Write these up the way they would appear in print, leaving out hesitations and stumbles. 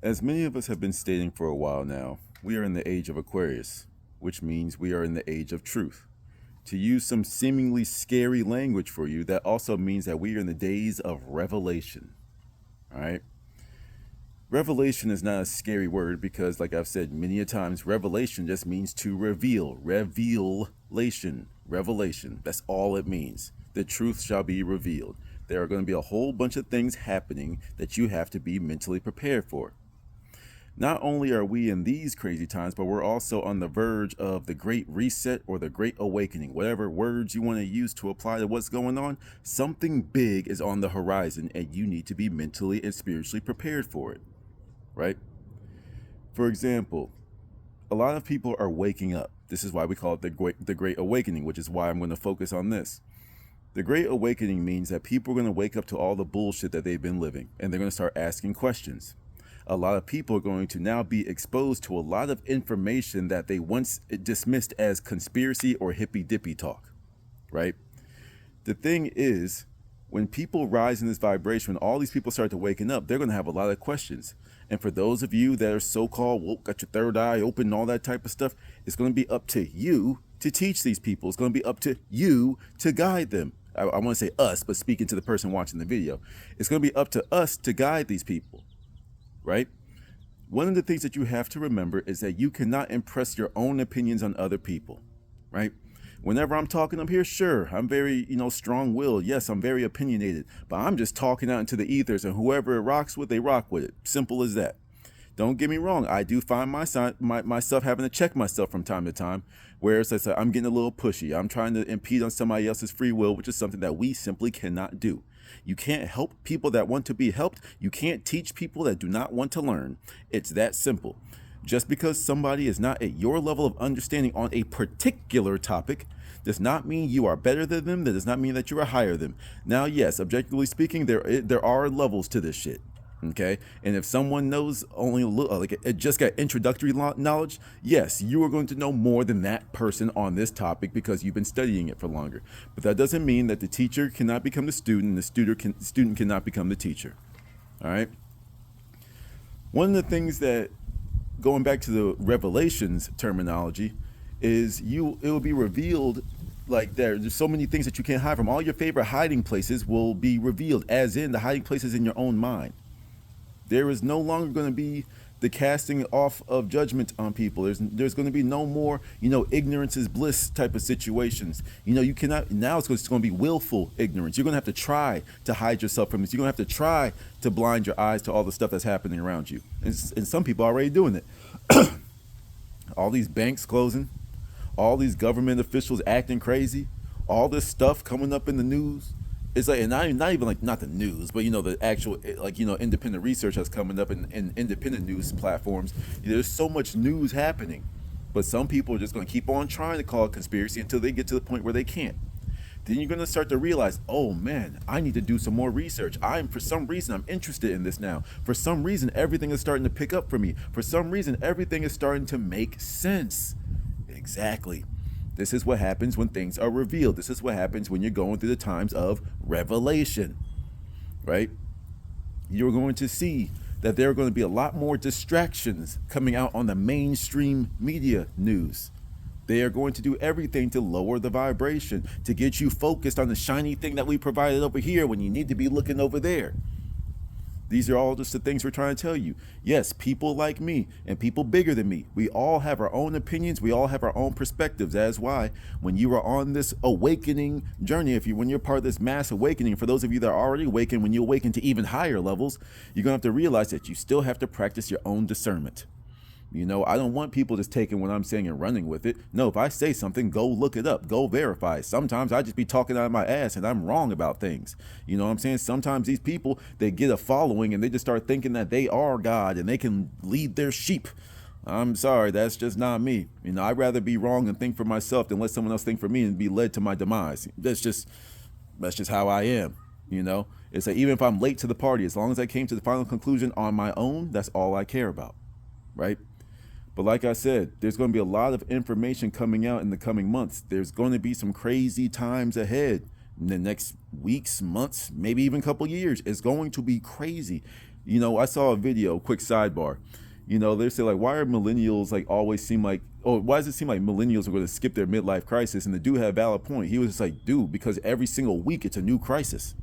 As many of us have been stating for a while now, we are in the age of Aquarius, which means we are in the age of truth. To use some seemingly scary language for you, that also means that we are in the days of revelation. All right? Revelation is not a scary word because, like I've said many a times, revelation just means to reveal. Revelation. Revelation. That's all it means. The truth shall be revealed. There are going to be a whole bunch of things happening that you have to be mentally prepared for. Not only are we in these crazy times, but we're also on the verge of the Great Reset or the Great Awakening. Whatever words you want to use to apply to what's going on, something big is on the horizon and you need to be mentally and spiritually prepared for it, right? For example, a lot of people are waking up. This is why we call it the Great Awakening, which is why I'm going to focus on this. The Great Awakening means that people are going to wake up to all the bullshit that they've been living, and they're going to start asking questions. A lot of people are going to now be exposed to a lot of information that they once dismissed as conspiracy or hippy dippy talk, right? The thing is, when people rise in this vibration, when all these people start to waking up, they're going to have a lot of questions. And for those of you that are so-called woke, got your third eye open and all that type of stuff, it's going to be up to you to teach these people. It's going to be up to you to guide them. I want to say us, but speaking to the person watching the video, it's going to be up to us to guide these people. Right? One of the things that you have to remember is that you cannot impress your own opinions on other people, right? Whenever I'm talking up here, sure, I'm very, strong-willed. Yes, I'm very opinionated, but I'm just talking out into the ethers, and whoever it rocks with, they rock with it. Simple as that. Don't get me wrong. I do find myself having to check myself from time to time, where it's like I'm getting a little pushy. I'm trying to impede on somebody else's free will, which is something that we simply cannot do. You can't help people that want to be helped. You can't teach people that do not want to learn. It's that simple. Just because somebody is not at your level of understanding on a particular topic does not mean you are better than them. That does not mean that you are higher than them. Now, yes, objectively speaking, there are levels to this shit. Okay, and if someone knows only like it just got introductory knowledge, yes, you are going to know more than that person on this topic because you've been studying it for longer. But that doesn't mean that the teacher cannot become the student, and the student cannot become the teacher. All right. One of the things that, going back to the revelations terminology, is it will be revealed. Like there's so many things that you can't hide from. All your favorite hiding places will be revealed, as in the hiding places in your own mind. There is no longer going to be the casting off of judgment on people. There's going to be no more, ignorance is bliss type of situations. You cannot, now it's going to be willful ignorance. You're going to have to try to hide yourself from this. You're going to have to try to blind your eyes to all the stuff that's happening around you. And some people are already doing it. All these banks closing, all these government officials acting crazy, all this stuff coming up in the news. It's like, and not even like not the news, but the actual independent research that's coming up in independent news platforms. There's so much news happening, but some people are just going to keep on trying to call it conspiracy until they get to the point where they can't. Then you're going to start to realize, oh man, I need to do some more research. For some reason, I'm interested in this now. For some reason, everything is starting to pick up for me. For some reason, everything is starting to make sense. Exactly. This is what happens when things are revealed. This is what happens when you're going through the times of revelation, right? You're going to see that there are going to be a lot more distractions coming out on the mainstream media news. They are going to do everything to lower the vibration, to get you focused on the shiny thing that we provided over here when you need to be looking over there. These are all just the things we're trying to tell you. Yes, people like me and people bigger than me, we all have our own opinions. We all have our own perspectives. That's why when you are on this awakening journey, when you're part of this mass awakening, for those of you that are already awakened, when you awaken to even higher levels, you're going to have to realize that you still have to practice your own discernment. I don't want people just taking what I'm saying and running with it. No, if I say something, go look it up, go verify. Sometimes I just be talking out of my ass and I'm wrong about things. You know what I'm saying? Sometimes these people, they get a following and they just start thinking that they are God and they can lead their sheep. I'm sorry, that's just not me. I'd rather be wrong and think for myself than let someone else think for me and be led to my demise. That's just how I am. It's like, even if I'm late to the party, as long as I came to the final conclusion on my own, that's all I care about, right? But like I said, there's going to be a lot of information coming out in the coming months. There's going to be some crazy times ahead in the next weeks, months, maybe even a couple years. It's going to be crazy. You know, I saw a video, quick sidebar. You know, they say like, why are millennials like always seem like, oh, why does it seem like millennials are going to skip their midlife crisis? And the dude had a valid point. He was just like, dude, because every single week it's a new crisis.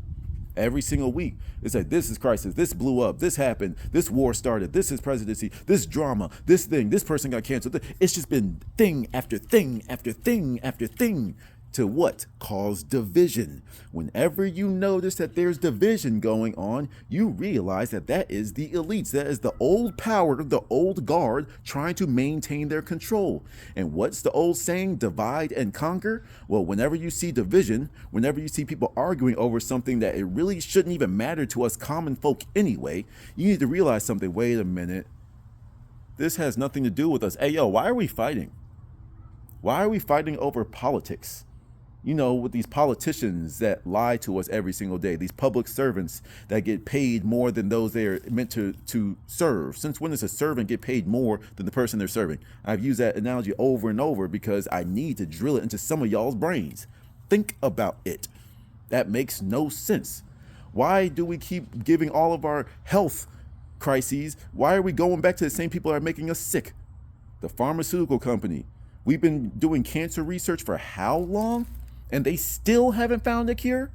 Every single week, it's like, this is crisis, this blew up, this happened, this war started, this is presidency, this drama, this thing, this person got canceled. It's just been thing after thing after thing after thing to what? Cause division. Whenever you notice that there's division going on, you realize that that is the elites. That is the old power, the old guard trying to maintain their control. And what's the old saying? Divide and conquer? Well, whenever you see division, whenever you see people arguing over something that it really shouldn't even matter to us common folk anyway, you need to realize something. Wait a minute. This has nothing to do with us. Hey, yo, why are we fighting? Why are we fighting over politics? You know, with these politicians that lie to us every single day, these public servants that get paid more than those they're meant to serve. Since when does a servant get paid more than the person they're serving? I've used that analogy over and over because I need to drill it into some of y'all's brains. Think about it. That makes no sense. Why do we keep giving all of our health crises? Why are we going back to the same people that are making us sick? The pharmaceutical company. We've been doing cancer research for how long? And they still haven't found a cure?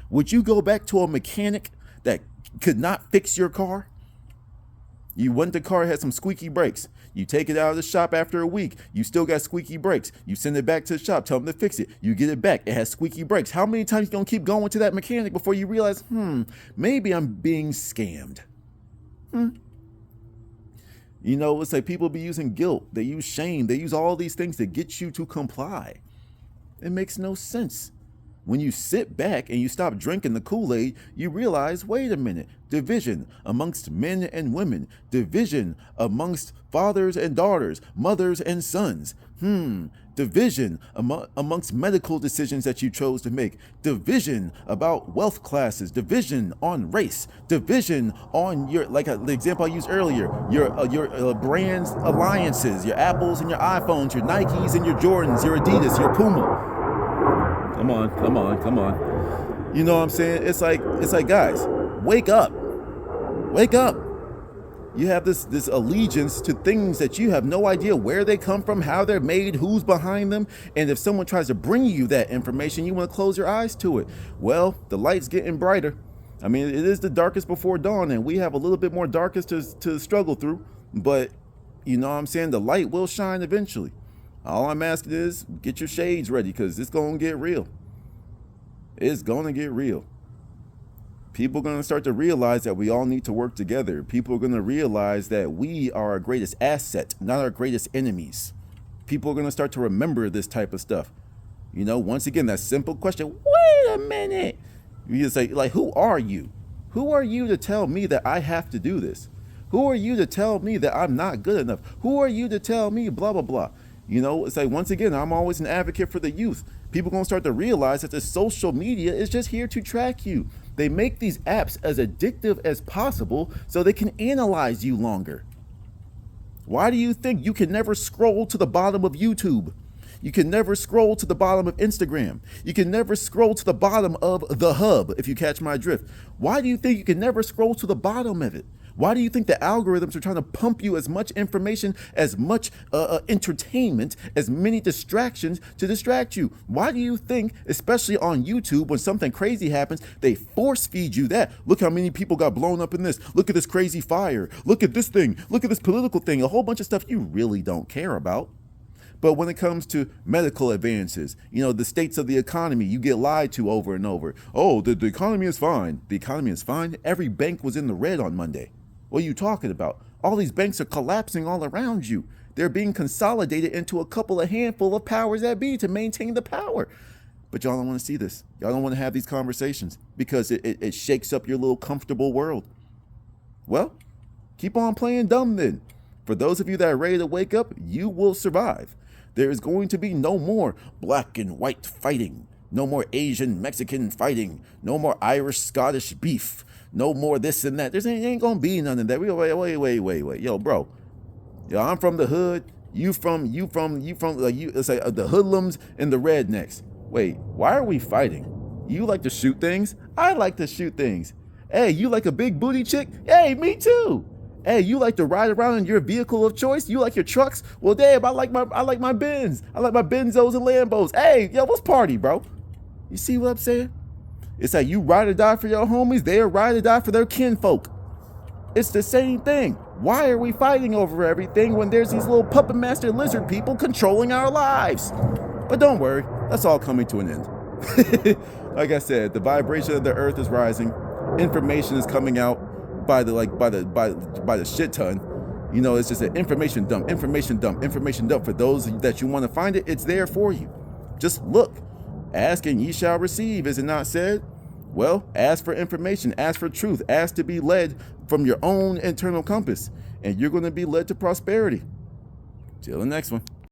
Would you go back to a mechanic that could not fix your car? You went the car, had some squeaky brakes. You take it out of the shop after a week. You still got squeaky brakes. You send it back to the shop, tell them to fix it. You get it back. It has squeaky brakes. How many times you gonna keep going to that mechanic before you realize, maybe I'm being scammed? You know, it's like people be using guilt. They use shame. They use all these things to get you to comply. It makes no sense. When you sit back and you stop drinking the Kool-Aid, you realize, wait a minute, division amongst men and women, division amongst fathers and daughters, mothers and sons. Division amongst medical decisions that you chose to make, division about wealth classes, division on race, division on your, like the example I used earlier, your brands alliances, your Apples and your iPhones, your Nikes and your Jordans, your Adidas, your Puma. Come on. You know what I'm saying? It's like, guys, wake up. Wake up. You have this allegiance to things that you have no idea where they come from, how they're made, who's behind them. And if someone tries to bring you that information, you want to close your eyes to it. Well, the light's getting brighter. I mean, it is the darkest before dawn, and we have a little bit more darkest to struggle through. But, you know what I'm saying? The light will shine eventually. All I'm asking is get your shades ready because it's going to get real. It's going to get real. People are going to start to realize that we all need to work together. People are going to realize that we are our greatest asset, not our greatest enemies. People are going to start to remember this type of stuff. You know, once again, that simple question, wait a minute. You just say, like, who are you? Who are you to tell me that I have to do this? Who are you to tell me that I'm not good enough? Who are you to tell me blah, blah, blah? You know, it's like, once again, I'm always an advocate for the youth. People are going to start to realize that the social media is just here to track you. They make these apps as addictive as possible so they can analyze you longer. Why do you think you can never scroll to the bottom of YouTube? You can never scroll to the bottom of Instagram. You can never scroll to the bottom of the hub, if you catch my drift. Why do you think you can never scroll to the bottom of it? Why do you think the algorithms are trying to pump you as much information, as much entertainment, as many distractions to distract you? Why do you think, especially on YouTube, when something crazy happens, they force feed you that? Look how many people got blown up in this. Look at this crazy fire. Look at this thing. Look at this political thing. A whole bunch of stuff you really don't care about. But when it comes to medical advances, you know, the states of the economy, you get lied to over and over. Oh, the economy is fine. The economy is fine. Every bank was in the red on Monday. What are you talking about? All these banks are collapsing all around you. They're being consolidated into a couple of handful of powers that be to maintain the power. But y'all don't want to see this. Y'all don't want to have these conversations because it shakes up your little comfortable world. Well, keep on playing dumb then. For those of you that are ready to wake up, you will survive. There is going to be no more black and white fighting. No more Asian, Mexican fighting. No more Irish, Scottish beef. No more this and that. There ain't gonna be none of that. Wait. Yo, bro. Yo, I'm from the hood. You from it's like the hoodlums and the rednecks. Wait, why are we fighting? You like to shoot things? I like to shoot things. Hey, you like a big booty chick? Hey, me too. Hey, you like to ride around in your vehicle of choice? You like your trucks? Well, damn, I like my Benz. I like my Benzos and Lambos. Hey, yo, what's party, bro? You see what I'm saying? It's like you ride or die for your homies, they ride or die for their kinfolk. It's the same thing. Why are we fighting over everything when there's these little puppet master lizard people controlling our lives? But don't worry, that's all coming to an end. Like I said, the vibration of the earth is rising. Information is coming out by the shit ton. You know, it's just an information dump. For those that you want to find it, it's there for you. Just look. Ask and ye shall receive, is it not said? Well, ask for information, ask for truth, ask to be led from your own internal compass, and you're going to be led to prosperity. Till the next one.